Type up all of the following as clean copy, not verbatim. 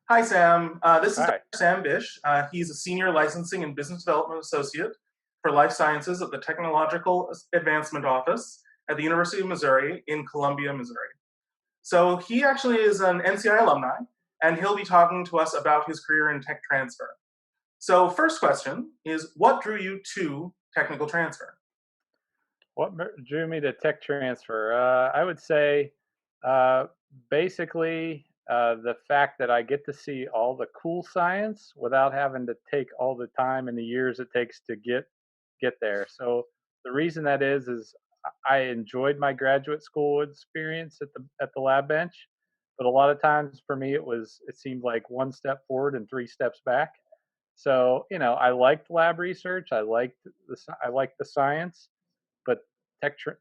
Hi, Sam. This is Dr. Hi. Sam Bish. He's a senior licensing and business development associate for life sciences at the Technological Advancement Office at the University of Missouri in Columbia, Missouri. So he actually is an NCI alumni, and he'll be talking to us about his career in tech transfer. So, first question is, what drew you to technical transfer? Drew me to tech transfer? I would say uh, basically the fact that I get to see all the cool science without having to take all the time and the years it takes to get there. So the reason that is I enjoyed my graduate school experience at the lab bench, but a lot of times for me it seemed like one step forward and three steps back. So I liked lab research. I liked the science, but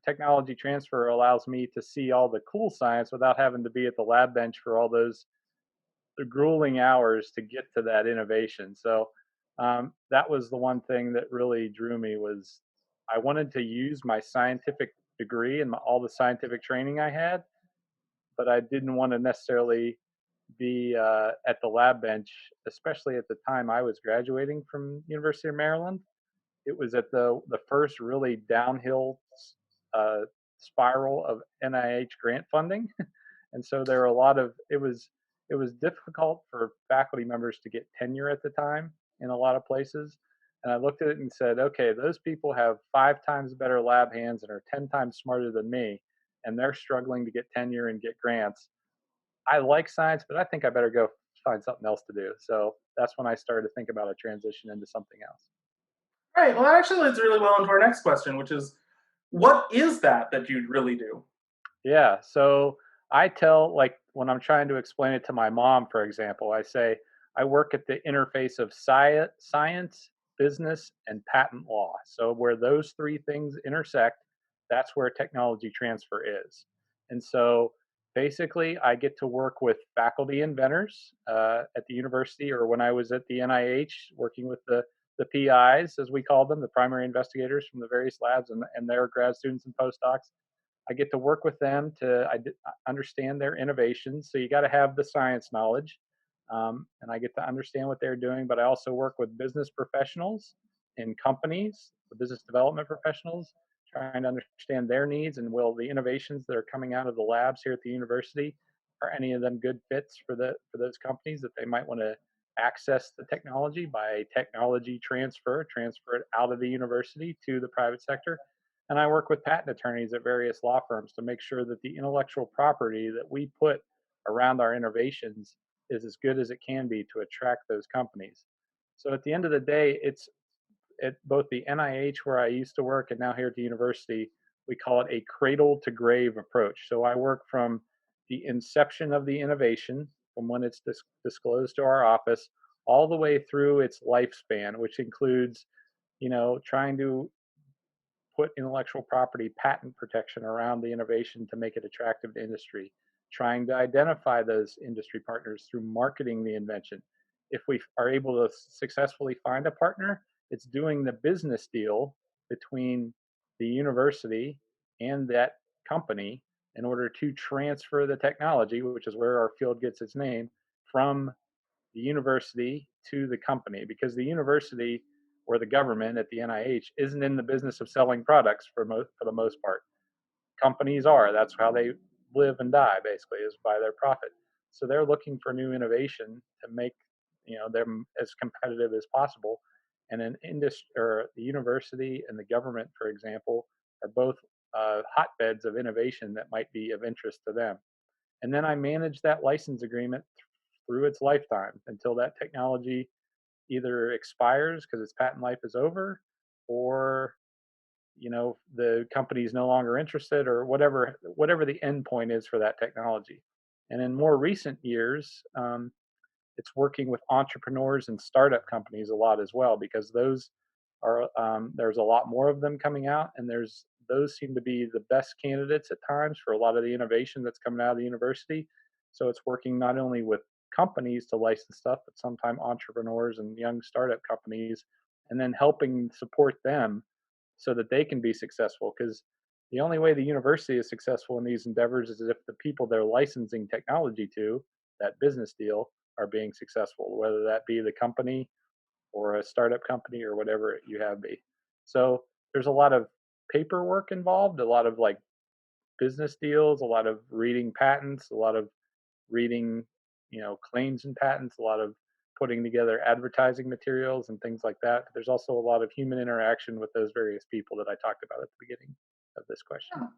technology transfer allows me to see all the cool science without having to be at the lab bench for all those the grueling hours to get to that innovation. So that was the one thing that really drew me was I wanted to use my scientific degree and all the scientific training I had, but I didn't want to necessarily be at the lab bench, especially at the time I was graduating from University of Maryland. It was at the first really downhill uh, spiral of NIH grant funding, and so there were a lot of it was difficult for faculty members to get tenure at the time in a lot of places. And I looked at it and said, okay, those people have 5 times better lab hands and are 10 times smarter than me, and they're struggling to get tenure and get grants. I like science, but I think I better go find something else to do. So that's when I started to think about a transition into something else. Right. Well, that actually leads really well into our next question, which is, what is that you'd really do? Yeah. So I tell, like, when I'm trying to explain it to my mom, for example, I say, I work at the interface of science, business, and patent law. So where those three things intersect, that's where technology transfer is. And so basically, I get to work with faculty inventors at the university, or when I was at the NIH, working with the PIs, as we call them, the primary investigators from the various labs and their grad students and postdocs. I get to work with them to understand their innovations. So you got to have the science knowledge, and I get to understand what they're doing. But I also work with business professionals in companies, the business development professionals, trying to understand their needs and will the innovations that are coming out of the labs here at the university are any of them good fits for those companies that they might want to access the technology by technology transfer it out of the university to the private sector. And I work with patent attorneys at various law firms to make sure that the intellectual property that we put around our innovations is as good as it can be to attract those companies. So at the end of the day, it's at both the NIH where I used to work and now here at the university, we call it a cradle to grave approach. So I work from the inception of the innovation, from when it's disclosed to our office, all the way through its lifespan, which includes, trying to put intellectual property patent protection around the innovation to make it attractive to industry, trying to identify those industry partners through marketing the invention. If we are able to successfully find a partner, it's doing the business deal between the university and that company in order to transfer the technology, which is where our field gets its name, from the university to the company, because the university or the government at the NIH isn't in the business of selling products for the most part. Companies are. That's how they live and die, basically, is by their profit. So they're looking for new innovation to make them as competitive as possible. And an industry or the university and the government, for example, are both hotbeds of innovation that might be of interest to them. And then I manage that license agreement through its lifetime until that technology either expires because its patent life is over, or the company is no longer interested, or whatever the end point is for that technology. And in more recent years, it's working with entrepreneurs and startup companies a lot as well, because those are there's a lot more of them coming out, and there's those seem to be the best candidates at times for a lot of the innovation that's coming out of the university. So it's working not only with companies to license stuff, but sometimes entrepreneurs and young startup companies, and then helping support them so that they can be successful. Because the only way the university is successful in these endeavors is if the people they're licensing technology to, that business deal, are being successful, whether that be the company or a startup company or whatever you have be. So there's a lot of paperwork involved, a lot of like business deals, a lot of reading patents, a lot of reading, claims and patents, a lot of putting together advertising materials and things like that. But there's also a lot of human interaction with those various people that I talked about at the beginning of this question.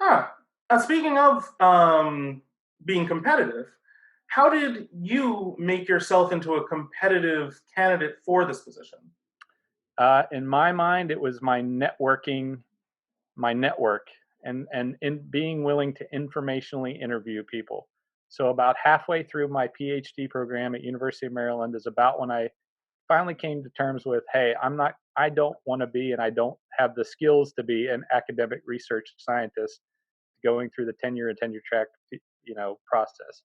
Yeah. Ah, speaking of being competitive, how did you make yourself into a competitive candidate for this position? In my mind, it was my network, and in being willing to informationally interview people. So about halfway through my PhD program at University of Maryland is about when I finally came to terms with, hey, I don't want to be, and I don't have the skills to be an academic research scientist going through the tenure and tenure track, process.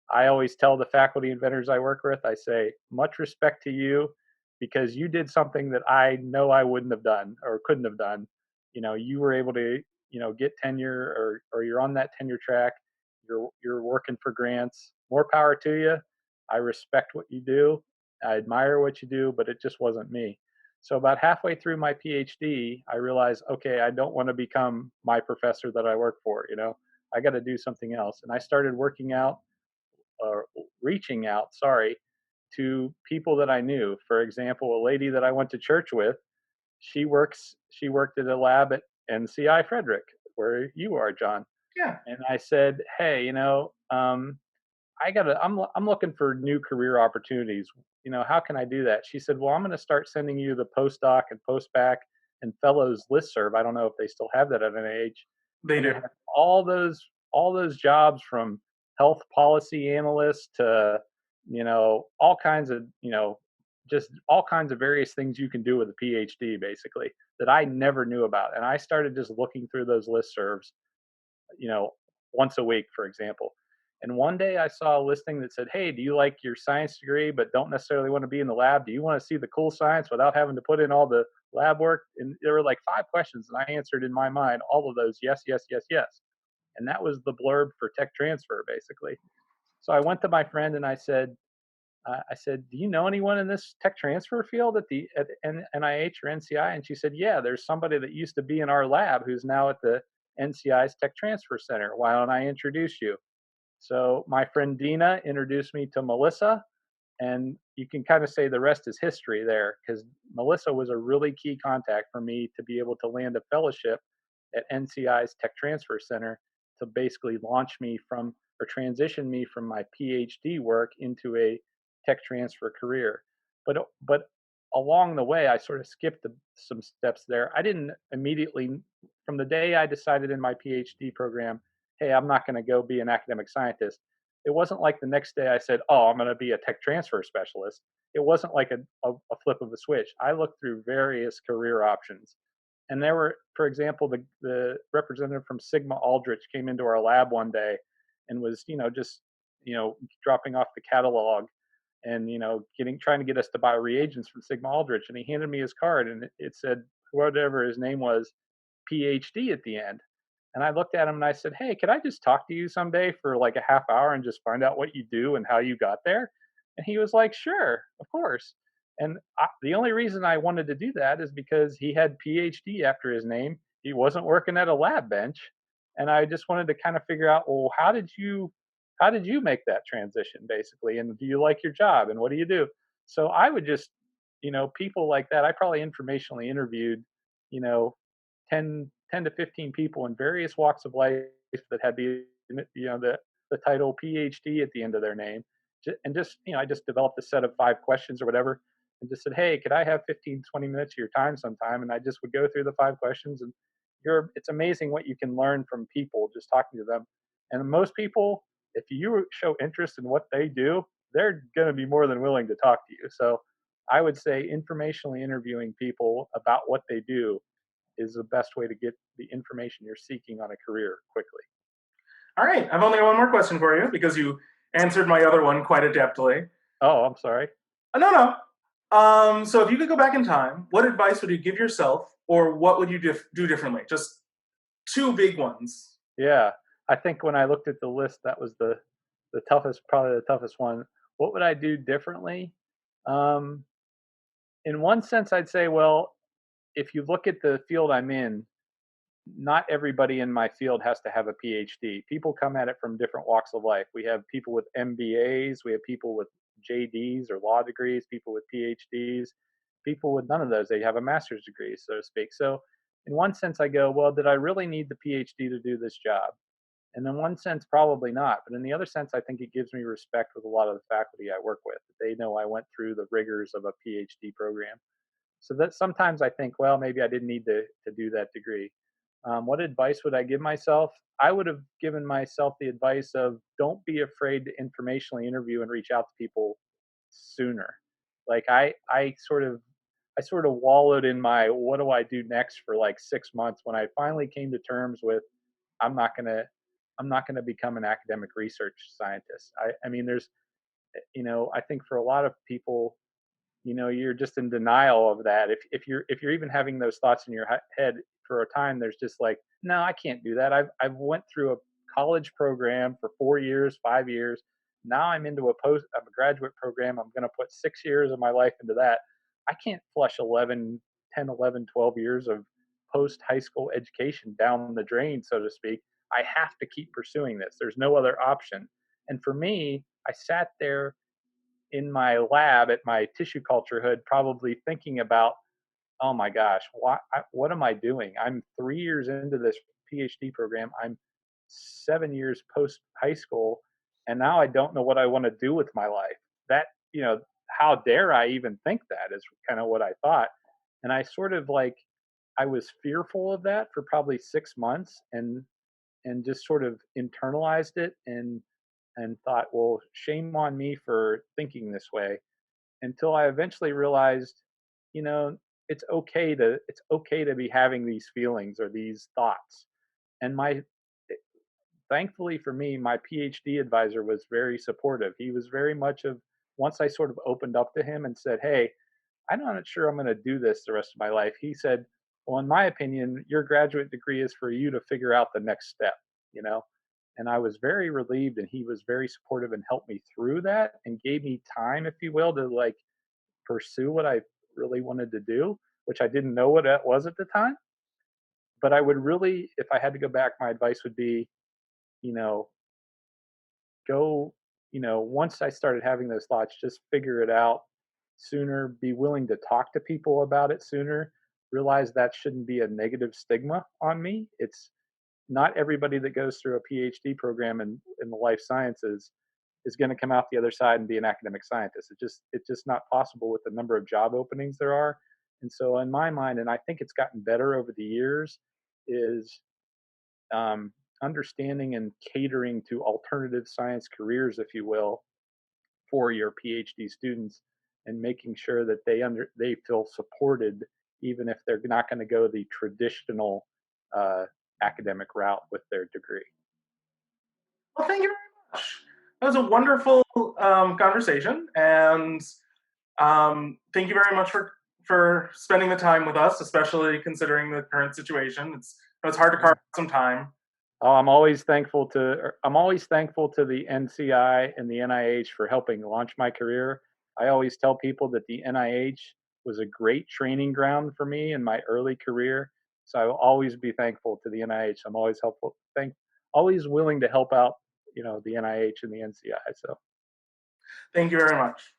I always tell the faculty and vendors I work with, I say, much respect to you because you did something that I know I wouldn't have done or couldn't have done. You were able to, get tenure, or you're on that tenure track. You're working for grants. More power to you. I respect what you do. I admire what you do, but it just wasn't me. So about halfway through my PhD, I realized, okay, I don't want to become my professor that I work for. I got to do something else, and I started reaching out, sorry, to people that I knew. For example, a lady that I went to church with, she worked at a lab at NCI Frederick, where you are, John. Yeah. And I said, hey, I'm looking for new career opportunities. How can I do that? She said, well, I'm going to start sending you the postdoc and postbac and fellows listserv. I don't know if they still have that at NIH. They And it do. has all those jobs, from health policy analyst to, all kinds of, just all kinds of various things you can do with a PhD, basically, that I never knew about. And I started just looking through those listservs, you know, once a week, for example. And one day I saw a listing that said, hey, do you like your science degree but don't necessarily want to be in the lab? Do you want to see the cool science without having to put in all the lab work? And there were like 5 questions, and I answered in my mind all of those, yes, yes, yes, yes. And that was the blurb for tech transfer, basically. So I went to my friend and I said, do you know anyone in this tech transfer field at NIH or NCI? And she said, yeah, there's somebody that used to be in our lab who's now at the NCI's Tech Transfer Center. Why don't I introduce you? So my friend Dina introduced me to Melissa, and you can kind of say the rest is history there, because Melissa was a really key contact for me to be able to land a fellowship at NCI's Tech Transfer Center to basically launch me from, or transition me from, my PhD work into a tech transfer career. But along the way, I sort of skipped some steps there. I didn't immediately, from the day I decided in my PhD program, hey, I'm not going to go be an academic scientist. It wasn't like the next day I said, oh, I'm going to be a tech transfer specialist. It wasn't like a flip of a switch. I looked through various career options. And there were, for example, the representative from Sigma Aldrich came into our lab one day and was, just, dropping off the catalog and, trying to get us to buy reagents from Sigma Aldrich. And he handed me his card, and it said, whatever his name was, PhD at the end. And I looked at him and I said, hey, could I just talk to you someday for like a half hour and just find out what you do and how you got there? And he was like, sure, of course. And the only reason I wanted to do that is because he had PhD after his name. He wasn't working at a lab bench. And I just wanted to kind of figure out, well, how did you make that transition, basically? And do you like your job? And what do you do? So I would just, people like that, I probably informationally interviewed, you know, 10 to 15 people in various walks of life that had the title PhD at the end of their name. And just, I just developed a set of 5 questions or whatever, and just said, hey, could I have 15, 20 minutes of your time sometime? And I just would go through the 5 questions, and it's amazing what you can learn from people just talking to them. And most people, if you show interest in what they do, they're going to be more than willing to talk to you. So I would say informationally interviewing people about what they do is the best way to get the information you're seeking on a career quickly. All right, I've only got one more question for you because you answered my other one quite adeptly. Oh, I'm sorry. No, no. So if you could go back in time, what advice would you give yourself, or what would you do differently? Just two big ones. Yeah, I think when I looked at the list, that was the toughest, probably the toughest one. What would I do differently? Um, in one sense, I'd say, well, if you look at the field I'm in, not everybody in my field has to have a PhD. People come at it from different walks of life. We have people with MBAs, we have people with JDs or law degrees, people with PhDs, people with none of those. They have a master's degree, so to speak. So, in one sense, I go, well, did I really need the PhD to do this job? And in one sense, probably not. But in the other sense, I think it gives me respect with a lot of the faculty I work with. They know I went through the rigors of a PhD program. So that sometimes I think, well, maybe I didn't need to do that degree. What advice would I give myself? I would have given myself the advice of don't be afraid to informationally interview and reach out to people sooner. Like I sort of wallowed in my what do I do next for like 6 months when I finally came to terms with I'm not gonna I'm not gonna become an academic research scientist. I mean there's I think for a lot of people you're just in denial of that. If you're even having those thoughts in your head for a time, there's just like, no, I can't do that. I've went through a college program for 4 years, 5 years. Now I'm into a graduate program. I'm going to put 6 years of my life into that. I can't flush 11, 10, 11, 12 years of post high school education down the drain, so to speak. I have to keep pursuing this. There's no other option. And for me, I sat there in my lab at my tissue culture hood, probably thinking about, oh my gosh, what am I doing? I'm 3 years into this PhD program. I'm 7 years post high school, and now I don't know what I want to do with my life. That, how dare I even think that is kind of what I thought. And I sort of like, I was fearful of that for probably 6 months and just sort of internalized it and thought, well, shame on me for thinking this way until I eventually realized, you know, it's okay to be having these feelings or these thoughts. And my thankfully for me, my PhD advisor was very supportive. He was very much of once I sort of opened up to him and said, "Hey, I'm not sure I'm going to do this the rest of my life." He said, "Well, in my opinion, your graduate degree is for you to figure out the next step, you know?" And I was very relieved and he was very supportive and helped me through that and gave me time, if you will, to like pursue what I really wanted to do, which I didn't know what that was at the time. But I would really, if I had to go back, my advice would be, you know, go, once I started having those thoughts, just figure it out sooner, be willing to talk to people about it sooner, realize that shouldn't be a negative stigma on me. It's not everybody that goes through a PhD program in the life sciences is going to come out the other side and be an academic scientist. It's just not possible with the number of job openings there are. And so in my mind, and I think it's gotten better over the years, is understanding and catering to alternative science careers, if you will, for your PhD students, and making sure that they feel supported, even if they're not going to go the traditional uh, academic route with their degree. Well, thank you very much. That was a wonderful conversation, and thank you very much for spending the time with us, especially considering the current situation. It's hard to carve Yeah. out some time. Oh, I'm always thankful to the NCI and the NIH for helping launch my career. I always tell people that the NIH was a great training ground for me in my early career. So I will always be thankful to the NIH. I'm always willing to help out, the NIH and the NCI. So Thank you very much.